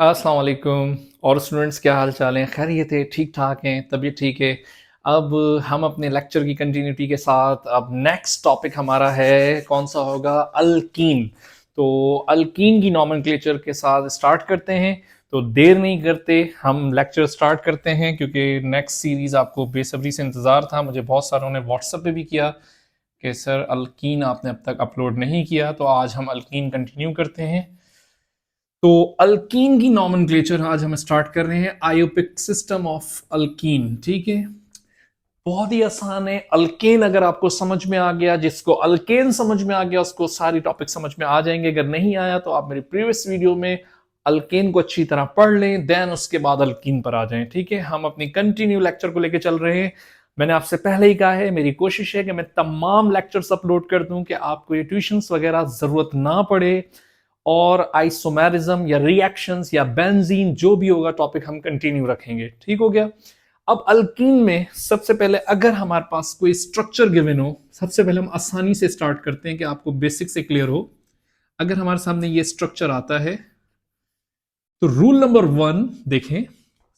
अस्सलाम वालेकुम। और स्टूडेंट्स क्या हाल चाल हैं? खैरियत है? ठीक ठाक हैं? तबीयत ठीक है? अब हम अपने लेक्चर की कंटिन्यूटी के साथ अब नेक्स्ट टॉपिक हमारा है कौन सा होगा? अल्कीन। तो अल्कीन की नॉमेनक्लेचर के साथ स्टार्ट करते हैं। तो देर नहीं करते, हम लेक्चर स्टार्ट करते हैं क्योंकि नेक्स्ट सीरीज आपको बेसब्री से इंतज़ार था। मुझे बहुत सारों ने व्हाट्सएप पे भी किया कि सर अल्कीन आपने अब तक अपलोड नहीं किया, तो आज हम अल्कीन कंटिन्यू करते हैं। तो अल्कीन की नॉमेनक्लेचर आज हम स्टार्ट कर रहे हैं, आयोपिक सिस्टम ऑफ अल्कीन। ठीक है, बहुत ही आसान है। अल्केन अगर आपको समझ में आ गया, जिसको अल्केन समझ में आ गया उसको सारी टॉपिक समझ में आ जाएंगे। अगर नहीं आया तो आप मेरे प्रीवियस वीडियो में अल्केन को अच्छी तरह पढ़ लें, देन उसके बाद अल्कीन पर आ जाएं। ठीक है, हम अपनी कंटिन्यू लेक्चर को लेकर चल रहे हैं। मैंने आपसे पहले ही कहा है, मेरी कोशिश है कि मैं तमाम लेक्चर्स अपलोड कर दूं कि आपको ये ट्यूशंस वगैरह जरूरत ना पड़े, और आइसोमेरिज्म या रिएक्शंस या बेंजीन जो भी होगा टॉपिक हम कंटिन्यू रखेंगे। ठीक हो गया। अब अल्कीन में सबसे पहले अगर हमारे पास कोई स्ट्रक्चर गिवन हो, सबसे पहले हम आसानी से स्टार्ट करते हैं कि आपको बेसिक से क्लियर हो। अगर हमारे सामने ये स्ट्रक्चर आता है तो रूल नंबर 1 देखें।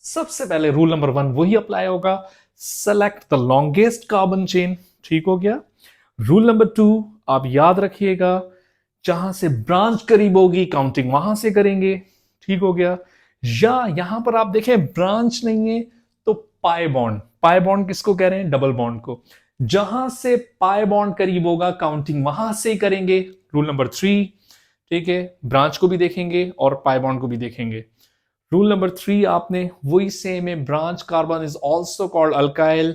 सबसे पहले रूल नंबर 1 वही अप्लाई होगा, select the longest carbon chain. ठीक हो गया। रूल नंबर 2 आप याद रखिएगा, जहां से ब्रांच करीब होगी काउंटिंग वहां से करेंगे। ठीक हो गया। या यहां पर आप देखें ब्रांच नहीं है तो पाई बॉन्ड, पाई बॉन्ड किसको कह रहे हैं? डबल बॉन्ड को। जहां से पाई बॉन्ड करीब होगा काउंटिंग वहां से करेंगे। Rule number 3। ठीक है, ब्रांच को भी देखेंगे और पाई बॉन्ड को भी देखेंगे। रूल नंबर 3 आपने वही सेम है, branch carbon is also called alkyl.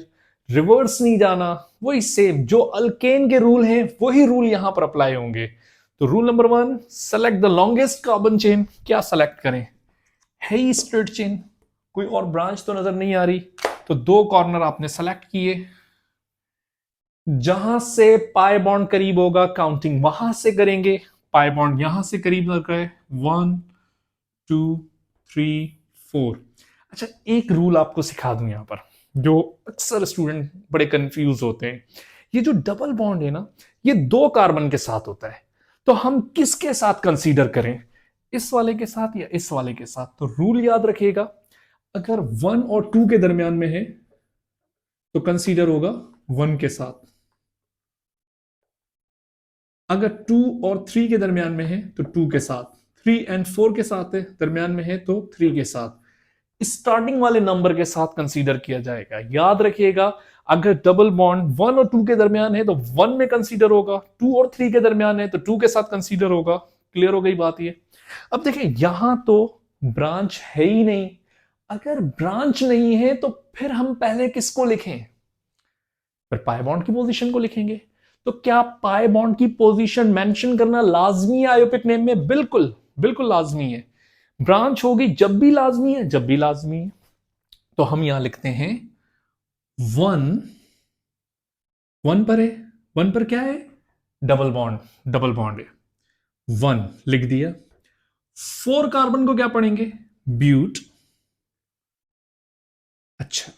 Reverse नहीं जाना, वही सेम जो अल्केन के रूल हैं वही रूल यहां पर अप्लाई होंगे। तो rule number 1, select the longest carbon chain. क्या सेलेक्ट करें? है ही स्ट्रेट चेन, कोई और ब्रांच तो नजर नहीं आ रही, तो दो कॉर्नर आपने सेलेक्ट किए। जहां से पाई बॉन्ड करीब होगा काउंटिंग वहां से करेंगे। पाई बॉन्ड यहां से करीब लग रहा है, 1 2 3 4। अच्छा, एक रूल आपको सिखा दूं यहां पर, जो अक्सर स्टूडेंट बड़े कंफ्यूज होते हैं। ये जो डबल बॉन्ड है ना, ये दो कार्बन के साथ होता है, तो हम किसके साथ कंसीडर करें? इस वाले के साथ या इस वाले के साथ? तो रूल याद रखिएगा, अगर 1 और 2 के दरमियान में है तो कंसीडर होगा 1 के साथ। अगर 2 और 3 के दरमियान में है तो 2 के साथ। 3 एंड 4 के साथ है, दरमियान में है तो 3 के साथ। स्टार्टिंग वाले नंबर के साथ कंसीडर किया जाएगा। याद रखिएगा, अगर डबल बॉन्ड 1 और 2 के दरमियान है तो 1 में कंसीडर होगा, 2 और 3 के दरमियान है तो 2 के साथ कंसीडर होगा। क्लियर हो गई बात ये? अब देखिए, यहां तो ब्रांच है ही नहीं। अगर ब्रांच नहीं है तो फिर हम पहले किसको लिखें? फिर पाई बॉन्ड की पोजीशन को लिखेंगे। तो क्या पाई बॉन्ड की पोजीशन मेंशन करना लाजमी है आयोपिक नेम में? बिल्कुल, बिल्कुल लाजमी है। ब्रांच होगी जब भी लाजमी है, जब भी लाजमी है। तो हम यहां लिखते हैं 1, 1 पर है। 1 पर क्या है? डबल बॉन्ड, डबल बॉन्ड है। 1 लिख दिया। 4 कार्बन को क्या पढ़ेंगे? ब्यूट। अच्छा,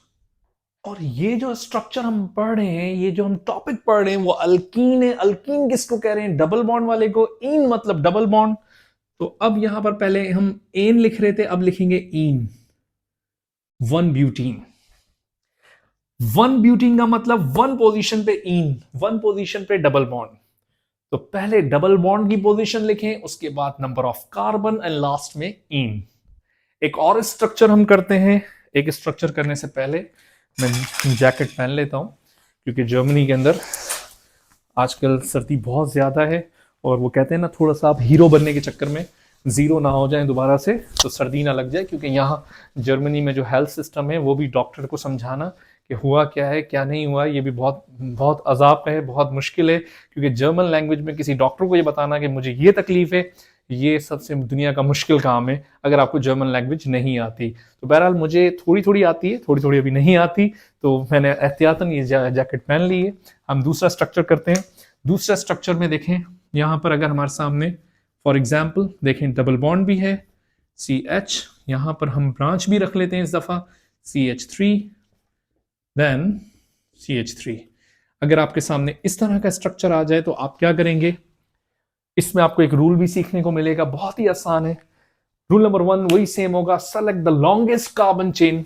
और ये जो स्ट्रक्चर हम पढ़ रहे हैं, ये जो हम टॉपिक पढ़ रहे हैं वो अल्कीन है। अल्कीन किसको कह रहे हैं? डबल बॉन्ड वाले को। इन मतलब डबल बॉन्ड। तो अब यहां पर पहले हम एन लिख रहे थे, अब लिखेंगे इन। 1 ब्यूटीन। 1 ब्यूटीन का मतलब 1 पोजीशन पे इन, 1 पोजीशन पे डबल बॉन्ड। तो पहले डबल बॉन्ड की पोजीशन लिखें, उसके बाद number of carbon and last में इन। एक और स्ट्रक्चर हम करते हैं। एक स्ट्रक्चर करने से पहले मैं जैकेट पहन लेता हूं, क्योंकि जर्मनी के अंदर आजकल सर्दी बहुत ज़्यादा है, और वो कहते हैं ना, थोड़ा सा आप हीरो बनने के चक्कर में ज़ीरो ना हो जाए दोबारा से, तो सर्दी ना लग जाए। क्योंकि यहाँ जर्मनी में जो हेल्थ सिस्टम है वो भी डॉक्टर को समझाना कि हुआ क्या है क्या नहीं हुआ, ये भी बहुत बहुत अजाब है, बहुत मुश्किल है। क्योंकि जर्मन लैंग्वेज में किसी डॉक्टर को ये बताना कि मुझे ये तकलीफ है, ये सबसे दुनिया का मुश्किल काम है अगर आपको जर्मन लैंग्वेज नहीं आती। तो बहरहाल मुझे थोड़ी थोड़ी आती है, थोड़ी थोड़ी अभी नहीं आती, तो मैंने एहतियातन ये जैकेट पहन ली है। हम दूसरा स्ट्रक्चर करते हैं। दूसरा स्ट्रक्चर में देखें, यहां पर अगर हमारे सामने फॉर एग्जाम्पल देखें, डबल बॉन्ड भी है, CH। यहां पर हम ब्रांच भी रख लेते हैं इस दफा, CH3 देन CH3। अगर आपके सामने इस तरह का स्ट्रक्चर आ जाए तो आप क्या करेंगे? इसमें आपको एक रूल भी सीखने को मिलेगा, बहुत ही आसान है। रूल नंबर 1 वही सेम होगा, select the longest carbon chain.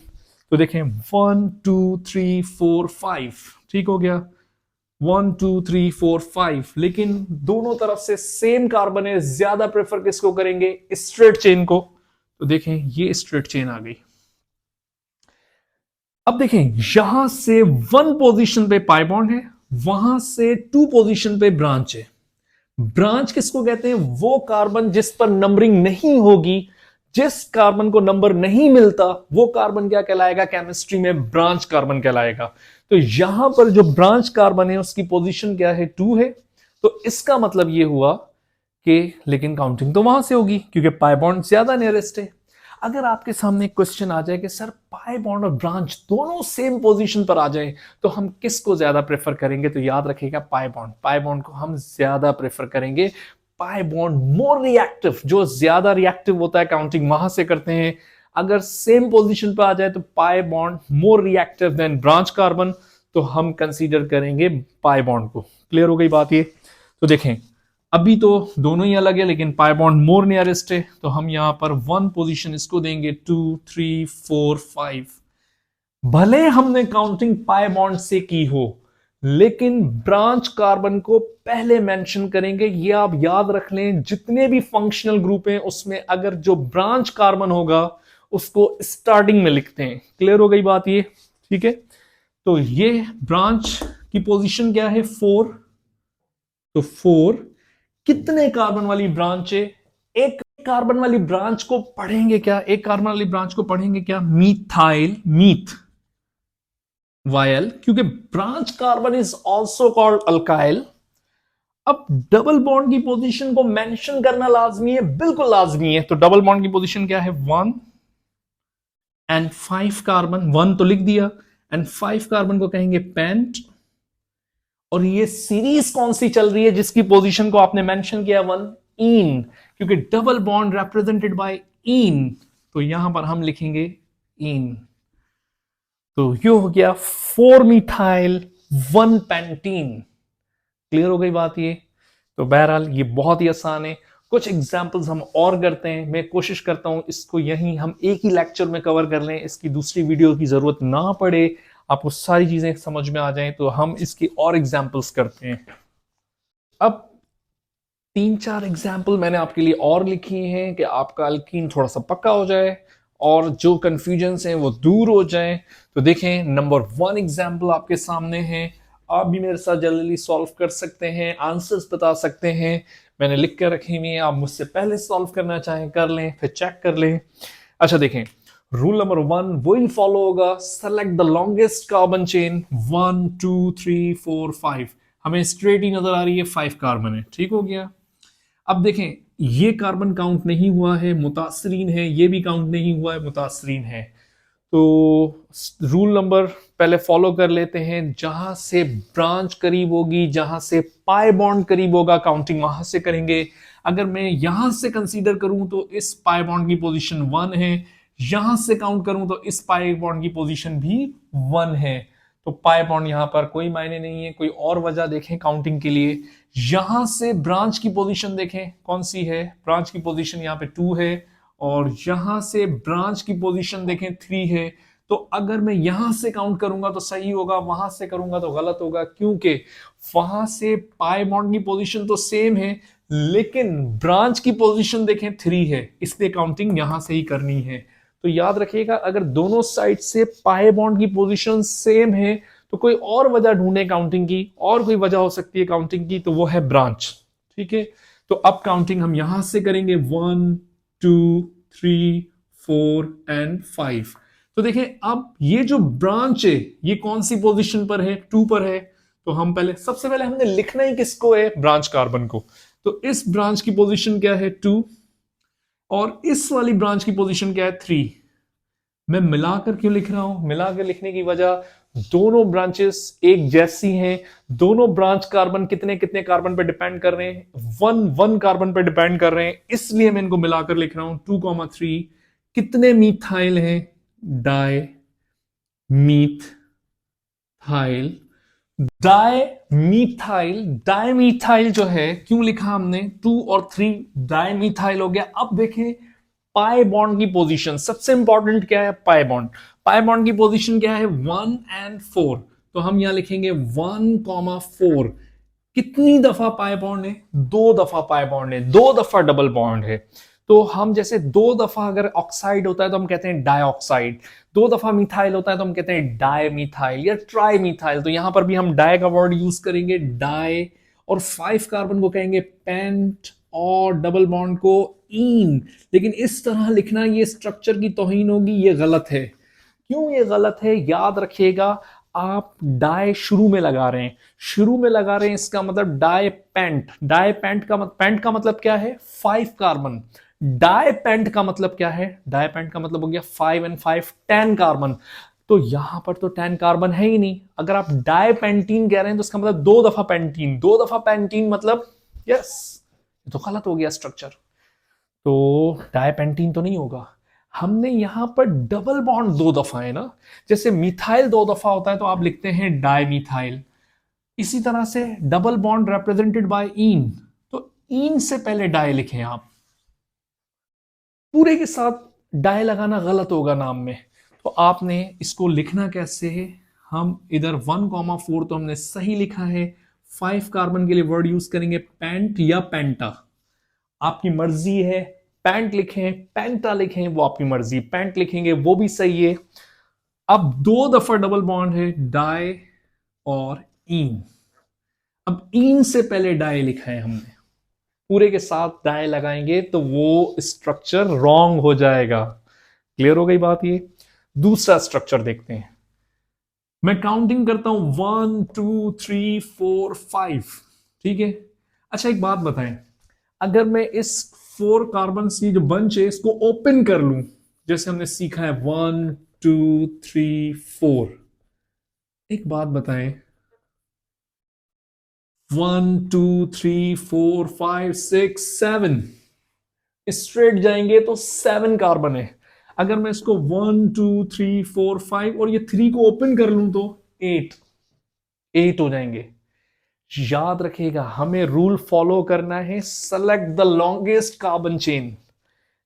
तो देखें 1 2 3 4 5, ठीक हो गया, 1 2 3 4 5, लेकिन दोनों तरफ से सेम कार्बन है, ज्यादा प्रेफर किसको करेंगे, स्ट्रेट चेन को। तो देखें ये स्ट्रेट चेन आ गई। अब देखें यहां से 1 पोजीशन पे पाई बॉन्ड है, वहां से 2 पोजीशन पे ब्रांच है। ब्रांच किसको कहते हैं, वो कार्बन जिस पर नंबरिंग नहीं होगी, जिस कार्बन को नंबर नहीं मिलता, वो कार्बन क्या कहलाएगा केमिस्ट्री में, ब्रांच कार्बन कहलाएगा। तो यहां पर जो ब्रांच कार्बन है उसकी पोजीशन क्या है, 2 है। तो इसका मतलब ये हुआ कि लेकिन काउंटिंग तो वहां से होगी क्योंकि पाई बॉन्ड ज्यादा नियरेस्ट है। अगर आपके सामने एक क्वेश्चन आ जाए कि सर पाई बॉन्ड और ब्रांच दोनों सेम पोजीशन पर आ जाए तो हम किसको ज्यादा प्रेफर करेंगे, तो याद रखिएगा पाई बॉन्ड, पाई बॉन्ड को हम ज्यादा प्रेफर करेंगे। पाई बॉन्ड मोर रिएक्टिव, जो ज्यादा रिएक्टिव होता है काउंटिंग वहां से करते हैं। अगर सेम पोजीशन पर आ जाए तो pi bond more reactive than branch carbon, तो हम कंसीडर करेंगे पाई बॉन्ड को। क्लियर हो गई बात ये। तो देखें अभी तो दोनों ही अलग है लेकिन पाई बॉन्ड मोर नियरेस्ट है, तो हम यहां पर 1 पोजीशन इसको देंगे, 2 3 4 5। भले हमने काउंटिंग पाई बॉन्ड से की हो लेकिन ब्रांच कार्बन को पहले मेंशन करेंगे। ये आप याद रख लें, जितने भी फंक्शनल ग्रुप हैं उसमें अगर जो ब्रांच कार्बन होगा उसको स्टार्टिंग में लिखते हैं। क्लियर हो गई बात ये, ठीक है। तो ये ब्रांच की पोजीशन क्या है, 4। तो 4 कितने कार्बन वाली ब्रांच है, एक कार्बन वाली ब्रांच को पढ़ेंगे क्या, एक कार्बन वाली ब्रांच को पढ़ेंगे क्या, मीथाइल, मीथ वायल, क्योंकि branch carbon is also called alkyl. अब डबल बॉन्ड की पोजीशन को मेंशन करना लाजमी है, बिल्कुल लाजमी है। तो डबल बॉन्ड की पोजीशन क्या है, 1 एंड 5 कार्बन, 1 तो लिख दिया एंड 5 कार्बन को कहेंगे पेंट। और ये सीरीज कौन सी चल रही है जिसकी पोजीशन को आपने मेंशन किया, 1 इन, क्योंकि डबल बॉन्ड रिप्रेजेंटेड बाय इन, तो यहां पर हम लिखेंगे इन। तो ये हो गया 4 मिथाइल 1 पेंटीन। क्लियर हो गई बात ये। तो बहरहाल ये बहुत ही आसान है। कुछ एग्जाम्पल्स हम और करते हैं, मैं कोशिश करता हूं इसको यहीं हम एक ही लेक्चर में कवर कर लें, इसकी दूसरी वीडियो की जरूरत ना पड़े, आपको सारी चीजें समझ में आ जाएं। तो हम इसकी और एग्जाम्पल्स करते हैं। अब 3-4 एग्जाम्पल मैंने आपके लिए और लिखी हैं कि आपका अल्कीन थोड़ा सा पक्का हो जाए और जो कंफ्यूजन हैं वो दूर हो जाएं। तो देखें नंबर 1 एग्जाम्पल आपके सामने है, आप भी मेरे साथ जल्दी सॉल्व कर सकते हैं, आंसर्स बता सकते हैं, मैंने लिख कर रखी हुई है। आप मुझसे पहले सॉल्व करना चाहें कर लें, फिर चेक कर लें। अच्छा देखें रूल नंबर 1 वही फॉलो होगा, select the longest carbon chain, 1 2 3 4 5। हमें स्ट्रेट ही नजर आ रही है, 5 कार्बन है, ठीक हो गया। अब देखें ये कार्बन काउंट नहीं हुआ है, मुतासरीन है, ये भी काउंट नहीं हुआ है, मुतासरीन है। तो रूल नंबर पहले फॉलो कर लेते हैं, जहां से ब्रांच करीब होगी, जहां से पाई बॉन्ड करीब होगा, काउंटिंग वहां से करेंगे। अगर मैं यहां से कंसीडर करूं तो इस पाई बॉन्ड की पोजीशन 1 है, यहां से काउंट करूं तो इस पाई बॉन्ड की पोजीशन भी 1 है। तो पाई बॉन्ड यहां पर कोई मायने नहीं है। कोई और वजह देखें काउंटिंग के लिए, यहां से ब्रांच की पोजीशन देखें कौन सी है, ब्रांच की पोजीशन यहां पे 2 है और यहां से ब्रांच की पोजीशन देखें 3 है। तो अगर मैं यहां से काउंट करूंगा तो सही होगा, वहां से करूंगा तो गलत होगा, क्योंकि वहां से पाई बॉन्ड की पोजीशन तो सेम है लेकिन ब्रांच की पोजीशन देखें 3 है, इसलिए काउंटिंग यहां से ही करनी है। तो याद रखिएगा अगर दोनों साइड से पाई बॉन्ड की पोजीशन सेम है तो कोई और वजह ढूंढे काउंटिंग की, और कोई वजह हो सकती है काउंटिंग की, तो वो है ब्रांच। ठीक है, तो अब काउंटिंग हम यहां से करेंगे 1 2 3 4 एंड 5। तो देखें अब ये जो ब्रांच है ये कौन सी पोजीशन पर है, 2 पर है। तो हम पहले सबसे पहले हमने लिखना ही किसको है, ब्रांच कार्बन को। तो इस ब्रांच की पोजीशन क्या है, 2, और इस वाली ब्रांच की पोजीशन क्या है, 3। मैं मिलाकर क्यों लिख रहा हूं, मिलाकर लिखने की वजह, दोनों ब्रांचेस एक जैसी हैं, दोनों ब्रांच कार्बन कितने कितने कार्बन पे डिपेंड कर रहे हैं, 1 कार्बन पे डिपेंड कर रहे हैं, इसलिए मैं इनको मिलाकर लिख रहा हूं 2,3। कितने मीथाइल हैं, di methyl, di methyl, di methyl जो है क्यों लिखा हमने 2 और 3, डाई मीथाइल हो गया। अब देखें पाई बॉन्ड की पोजीशन सबसे इंपॉर्टेंट क्या है? Pi bond. पाई बॉन्ड की पोजीशन क्या है? 1 और 4। तो हम यहां लिखेंगे 1,4। कितनी दफा पाई बॉन्ड है? 2 दफा पाई बॉन्ड है, 2 दफा डबल बॉन्ड है। तो हम जैसे 2 दफा अगर ऑक्साइड होता है तो हम कहते हैं डाइऑक्साइड, 2 दफा मिथाइल होता है तो हम कहते हैं डाई मिथाइल या ट्राई मिथाइल। तो यहां पर भी हम डाई का वर्ड यूज करेंगे, डाई। और 5 कार्बन को कहेंगे पेंट और डबल बॉन्ड को इन। लेकिन इस तरह लिखना ये स्ट्रक्चर की तौहीन होगी, ये गलत है। क्यों ये गलत है? याद रखिएगा, आप डाई शुरू में लगा रहे हैं, शुरू में लगा रहे हैं, इसका मतलब डाई पेंट। डाई पेंट का पेंट का मतलब क्या है? 5 कार्बन। डाई पेंट का मतलब क्या है? डाई पेंट का मतलब हो गया 5 और 5 10 कार्बन। तो यहां पर तो 10 कार्बन है ही नहीं। अगर आप डाई पेंटीन कह रहे हैं तो इसका मतलब 2 दफा पेंटीन, 2 दफा पेंटीन मतलब यस, ये तो गलत हो गया स्ट्रक्चर। तो डायपेंटीन तो नहीं होगा। हमने यहां पर डबल बॉन्ड 2 दफा है ना, जैसे मिथाइल 2 दफा होता है तो आप लिखते हैं डाई मिथाइल। इसी तरह से डबल बॉन्ड रिप्रेजेंटेड बाय इन, तो इन से पहले डाई लिखें आप। पूरे के साथ डाई लगाना गलत होगा नाम में। तो आपने इसको लिखना कैसे है? हम इधर 1,4 तो हमने सही लिखा है, 5 कार्बन के लिए वर्ड यूज करेंगे पेंट या पेंटा, आपकी मर्जी है। पैंट लिखें, पेंटा लिखें, वो आपकी मर्जी। पैंट लिखेंगे वो भी सही है। अब 2 दफा डबल बॉन्ड है, डाई और इन। अब इन से पहले डाई लिखा है हमने, पूरे के साथ डाई लगाएंगे तो वो स्ट्रक्चर रॉन्ग हो जाएगा। क्लियर हो गई बात? ये दूसरा स्ट्रक्चर देखते हैं। मैं काउंटिंग करता हूं 1 2 3 4 5। ठीक है। अच्छा एक बात बताएं, अगर मैं इस 4 कार्बन की जो बंच है इसको ओपन कर लूं, जैसे हमने सीखा है 1 2 3 4। एक बात बताएं, 1 2 3 4 5 6 7 स्ट्रेट जाएंगे तो 7 कार्बन है। अगर मैं इसको 1 2 3 4 5 और ये 3 को ओपन कर लूं तो 8, 8 हो जाएंगे। याद रखिएगा, हमें रूल फॉलो करना है, select the longest carbon chain.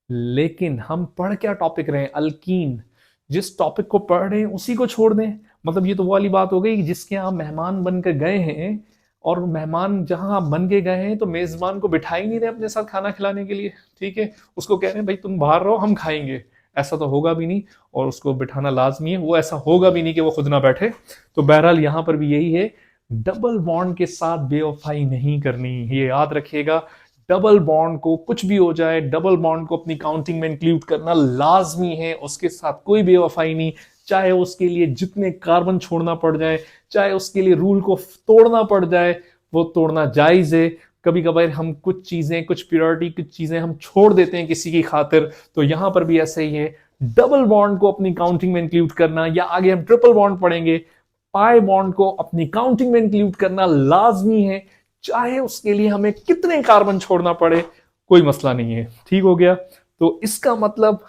लेकिन हम पढ़ क्या टॉपिक रहे हैं? अल्कीन। जिस टॉपिक को पढ़ रहे हैं उसी को छोड़ दें, मतलब ये तो वो वाली बात हो गई कि जिसके यहाँ मेहमान बनकर गए हैं, और मेहमान जहां आप बन के गए हैं तो मेजबान को बिठा ही नहीं रहे अपने साथ खाना खिलाने के लिए। ठीक है, उसको कह रहे हैं भाई तुम बाहर रहो, हम खाएंगे। ऐसा तो होगा भी नहीं, और उसको बिठाना लाजमी है, वो ऐसा होगा भी नहीं कि वो खुद ना बैठे। तो बहरहाल यहां पर भी यही है, डबल बॉन्ड के साथ बेवफाई नहीं करनी, ये याद रखिएगा। डबल बॉन्ड को कुछ भी हो जाए, डबल बॉन्ड को अपनी काउंटिंग में इंक्लूड करना लाजमी है, उसके साथ कोई बेवफाई नहीं। चाहे उसके लिए जितने कार्बन छोड़ना पड़ जाए, चाहे उसके लिए रूल को तोड़ना पड़ जाए, वो तोड़ना जायज है। कभी कभार हम कुछ चीजें, कुछ प्योरिटी, कुछ चीजें हम छोड़ देते हैं किसी की खातिर, तो यहां पर भी ऐसे ही है। डबल बॉन्ड को अपनी काउंटिंग में इंक्लूड करना, या आगे हम ट्रिपल बॉन्ड पढ़ेंगे, पाई बॉन्ड को अपनी काउंटिंग में इंक्लूड करना लाजमी है, चाहे उसके लिए हमें कितने कार्बन छोड़ना पड़े, कोई मसला नहीं है। ठीक हो गया? तो इसका मतलब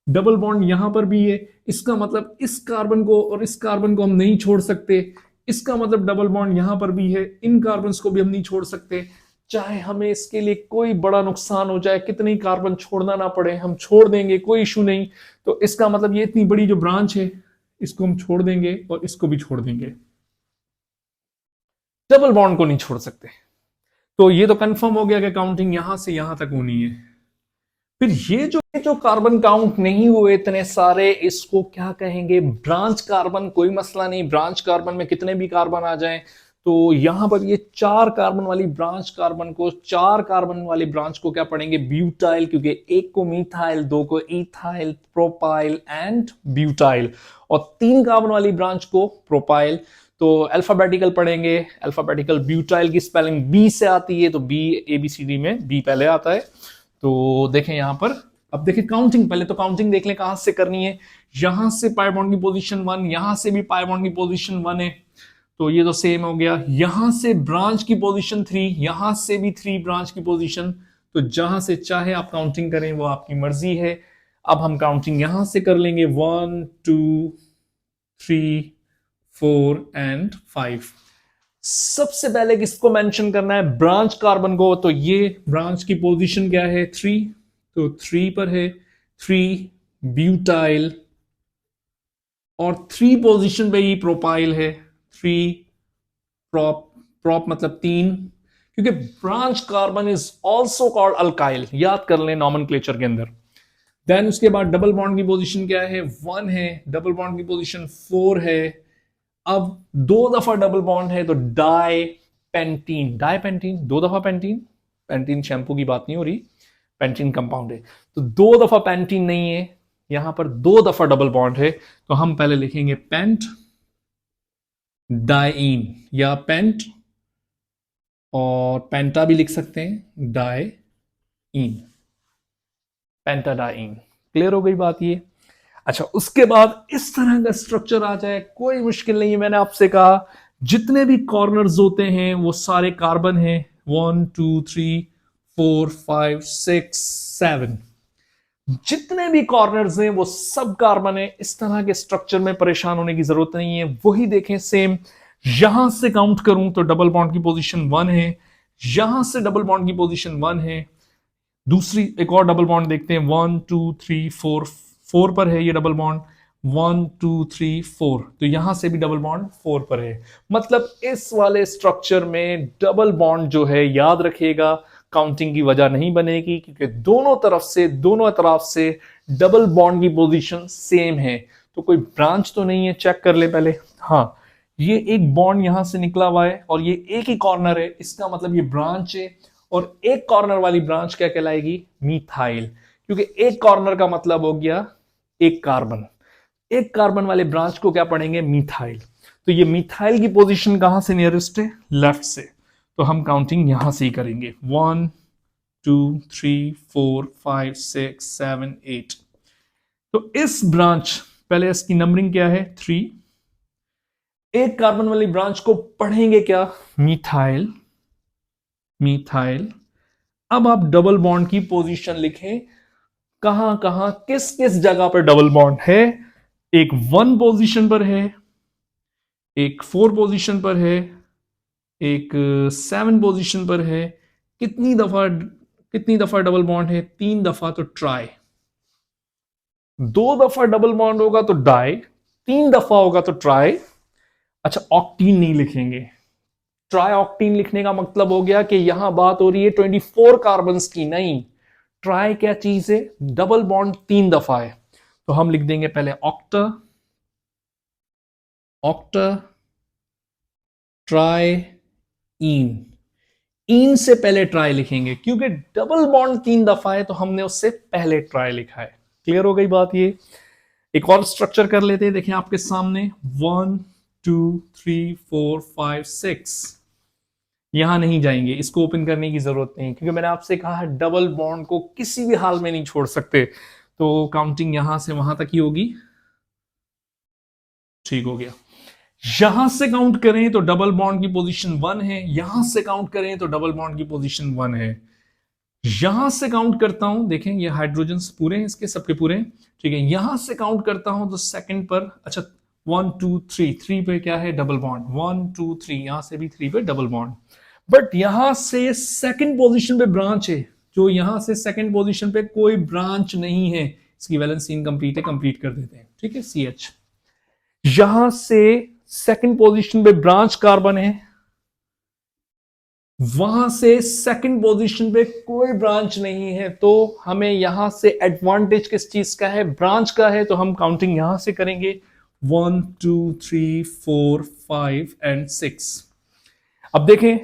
डबल बॉन्ड यहां पर भी है, इसका मतलब इस कार्बन को और इस कार्बन को हम नहीं छोड़ सकते। इसका मतलब डबल बॉन्ड यहां पर भी है, इन कार्बन को भी हम नहीं छोड़ सकते। चाहे हमें इसके लिए कोई बड़ा नुकसान हो जाए, कितने ही कार्बन छोड़ना ना पड़े, हम छोड़ देंगे, कोई इशू नहीं। तो इसका मतलब ये इतनी बड़ी जो ब्रांच है, इसको हम छोड़ देंगे और इसको भी छोड़ देंगे, डबल बॉन्ड को नहीं छोड़ सकते। तो ये तो कंफर्म हो गया कि काउंटिंग यहां से यहां तक होनी है। फिर ये जो कार्बन काउंट नहीं हुए इतने सारे, इसको क्या कहेंगे? Branch carbon. कोई मसला नहीं, ब्रांच कार्बन में कितने भी कार्बन आ जाएं। तो यहां पर ये 4 कार्बन वाली ब्रांच कार्बन को, 4 कार्बन वाली ब्रांच को क्या पढ़ेंगे? ब्यूटाइल, क्योंकि एक को मीथाइल, 2 को इथाइल, प्रोपाइल एंड ब्यूटाइल, और 3 कार्बन वाली ब्रांच को प्रोपाइल। तो अल्फाबेटिकल पढ़ेंगे। अल्फाबेटिकल, ब्यूटाइल की स्पेलिंग बी से आती है, तो बी, ABCD में बी पहले आता है। तो देखें यहां पर, अब देखें काउंटिंग, पहले तो काउंटिंग देख लें कहां से करनी है। यहां से पाई बॉन्ड की पोजीशन 1, यहां से भी पाई बॉन्ड की पोजीशन 1 है, तो ये तो सेम हो गया। यहां से ब्रांच की पोजीशन 3, यहां से भी 3 ब्रांच की पोजीशन। तो जहां से चाहे आप काउंटिंग करें, वो आपकी मर्जी है। अब हम काउंटिंग यहां से कर लेंगे 1 2 3 4 एंड 5। सबसे पहले किसको मेंशन करना है? ब्रांच कार्बन को। तो ये ब्रांच की पोजीशन क्या है? 3। तो 3 पर है 3 ब्यूटाइल, और 3 पोजीशन पे ही प्रोपाइल है 3 प्रोप, प्रोप मतलब 3, क्योंकि branch carbon is also called alkyl, याद कर लें नॉमेनक्लेचर के अंदर। देन उसके बाद डबल बॉन्ड की पोजीशन क्या है 1 है, डबल बॉन्ड की पोजीशन 4 है। अब 2 दफा डबल बॉन्ड है तो डाई पेंटीन, डाई पेंटीन 2 दफा पेंटीन, पेंटीन शैम्पू की बात नहीं हो रही, पेंटीन कंपाउंड है, तो 2 दफा पेंटीन नहीं है, यहां पर 2 दफा डबल बॉन्ड है, तो हम पहले लिखेंगे पेंट डाइन या पेंट, और पेंटा भी लिख सकते हैं डाइन, पेंटाडाइन। क्लियर हो गई बात ये। अच्छा, उसके बाद इस तरह का स्ट्रक्चर आ जाए, कोई मुश्किल नहीं है। मैंने आपसे कहा जितने भी कॉर्नर्स होते हैं वो सारे कार्बन हैं, 1 2 3 4 5 6 7, जितने भी कॉर्नर्स हैं वो सब कार्बन है। इस तरह के स्ट्रक्चर में परेशान होने की जरूरत नहीं है। वही देखें सेम, यहां से काउंट करूं तो डबल बॉन्ड की पोजीशन 1 है, यहां से डबल बॉन्ड की पोजीशन 1 है, दूसरी एक और डबल बॉन्ड देखते हैं 1 2 3 4, 4 पर है ये डबल बॉन्ड, 1 2 3 4, तो यहां से भी डबल बॉन्ड 4 पर है। मतलब इस वाले स्ट्रक्चर में डबल बॉन्ड जो है, याद रखिएगा, काउंटिंग की वजह नहीं बनेगी, क्योंकि दोनों तरफ से डबल बॉन्ड की पोजीशन सेम है। तो कोई ब्रांच तो नहीं है, चेक कर ले पहले। हाँ, ये एक बॉन्ड यहां से निकला हुआ है और ये एक ही कॉर्नर है, इसका मतलब ये ब्रांच है। और एक कॉर्नर वाली ब्रांच क्या कहलाएगी, मीथाइल, क्योंकि एक कॉर्नर का मतलब हो गया एक कार्बन, एक कार्बन वाले ब्रांच को क्या पढ़ेंगे, मीथाइल। तो ये मीथाइल की पोजीशन कहां से नियरेस्ट है, लेफ्ट से, तो हम काउंटिंग यहां से ही करेंगे 1 2 3 4 5 6 7 8। तो इस ब्रांच, पहले इसकी नंबरिंग क्या है 3, एक कार्बन वाली ब्रांच को पढ़ेंगे क्या, मीथाइल, मीथाइल। अब आप डबल बॉन्ड की पोजीशन लिखें, कहां कहां किस किस जगह पर डबल बॉन्ड है। एक 1 पोजीशन पर है, एक 4 पोजीशन पर है, एक 7 पोजीशन पर है। कितनी दफा डबल बॉन्ड है, 3 दफा, तो ट्राई। 2 दफा डबल बॉन्ड होगा तो डाई, 3 दफा होगा तो ट्राई। अच्छा, ऑक्टीन नहीं लिखेंगे, ट्राई ऑक्टीन लिखने का मतलब हो गया कि यहां बात हो रही है 24 कार्बन की, नहीं। ट्राई क्या चीज है, डबल बॉन्ड 3 दफा है, तो हम लिख देंगे पहले ऑक्टा, ऑक्टा ट्राई इन, इन से पहले ट्राई लिखेंगे, क्योंकि डबल बॉन्ड 3 दफा है तो हमने उससे पहले ट्राई लिखा है। क्लियर हो गई बात ये। एक और स्ट्रक्चर कर लेते हैं, देखिए आपके सामने 1 2 3 4 5 6, यहां नहीं जाएंगे, इसको ओपन करने की जरूरत नहीं, क्योंकि मैंने आपसे कहा है डबल बॉन्ड को किसी भी हाल में नहीं छोड़ सकते, तो काउंटिंग यहां से वहां तक ही होगी। ठीक हो गया। यहां से काउंट करें तो डबल बॉन्ड की पोजीशन 1 है, यहां से काउंट करें तो डबल बॉन्ड की पोजीशन 1 है। यहां से काउंट करता हूं, देखें ये हाइड्रोजन पूरे हैं, इसके सबके पूरे हैं, ठीक है। यहां से काउंट करता हूं तो सेकंड पर, अच्छा 1 2 3, 3 पे क्या है, डबल बॉन्ड, 1 2 3, यहां से भी 3 पे डबल बॉन्ड। बट यहां से सेकंड पोजीशन पे ब्रांच है, जो यहां से सेकंड पोजीशन पे कोई ब्रांच नहीं है, इसकी वैलेंसी इनकम्प्लीट है, कंप्लीट कर देते हैं, ठीक है। CH यहां से सेकंड पोजीशन पे ब्रांच कार्बन है, वहां से सेकंड पोजीशन पे कोई ब्रांच नहीं है, तो हमें यहां से एडवांटेज किस चीज का है, ब्रांच का है, तो हम काउंटिंग यहां से करेंगे 1 2 3 4 5 एंड 6। अब देखें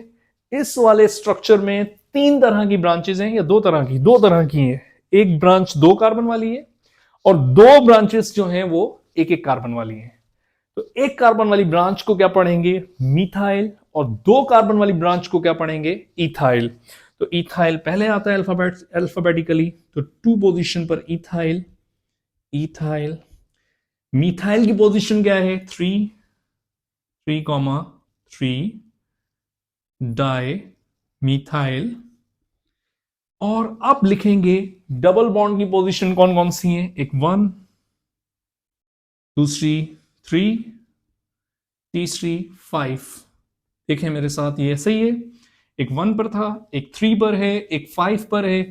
इस वाले स्ट्रक्चर में 3 तरह की ब्रांचेस हैं, या 2 तरह की हैं। एक ब्रांच 2 कार्बन वाली है और 2 ब्रांचेस जो हैं वो एक एक कार्बन वाली हैं। तो एक कार्बन वाली ब्रांच को क्या पढ़ेंगे, मीथाइल, और 2 कार्बन वाली ब्रांच को क्या पढ़ेंगे, इथाइल। तो इथाइल पहले आता है अल्फाबेटिकली, तो 2 पोजीशन पर इथाइल, इथाइल। मीथाइल की पोजीशन क्या है, 3 3 डाई मीथाइल। और अब लिखेंगे डबल बॉन्ड की पोजीशन कौन कौन सी है, एक 1, दूसरी 3, तीसरी 5। देखें मेरे साथ, ये सही है, एक 1 पर था, एक 3 पर है, एक 5 पर है।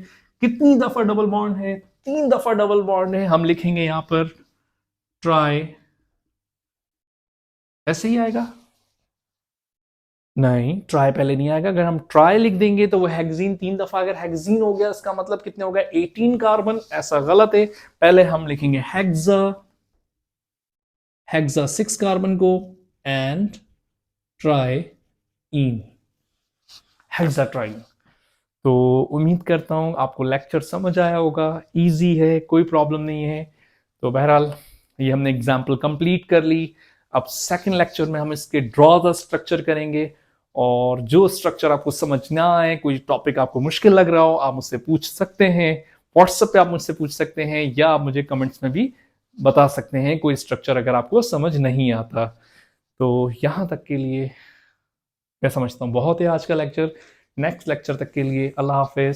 कितनी दफा डबल बॉन्ड है? 3 दफा डबल बॉन्ड है। हम लिखेंगे यहां पर ट्राई, ऐसे ही आएगा? नहीं, ट्राई पहले नहीं आएगा। अगर हम ट्राई लिख देंगे तो वो हेक्सीन 3 दफा, अगर हेक्सीन हो गया इसका मतलब कितने हो गए? 18 कार्बन। ऐसा गलत है, पहले हम लिखेंगे हेक्सा, हेक्सा 6 कार्बन को, and try in, hexa try. तो उम्मीद करता हूँ आपको लेक्चर समझ आया होगा, इजी है, कोई प्रॉब्लम नहीं है। तो बहरहाल ये हमने एग्जाम्पल कंप्लीट कर ली। अब सेकंड लेक्चर में हम इसके ड्रॉ द स्ट्रक्चर करेंगे, और जो स्ट्रक्चर आपको समझ ना आए, कोई टॉपिक आपको मुश्किल लग रहा हो, आप मुझसे पूछ सकते हैं। व्हाट्सएप पे आप मुझसे पूछ सकते हैं, या आप मुझे कमेंट्स में भी बता सकते हैं कोई स्ट्रक्चर अगर आपको समझ नहीं आता। तो यहां तक के लिए मैं समझता हूँ बहुत है आज का लेक्चर। नेक्स्ट लेक्चर तक के लिए अल्लाह हाफिज।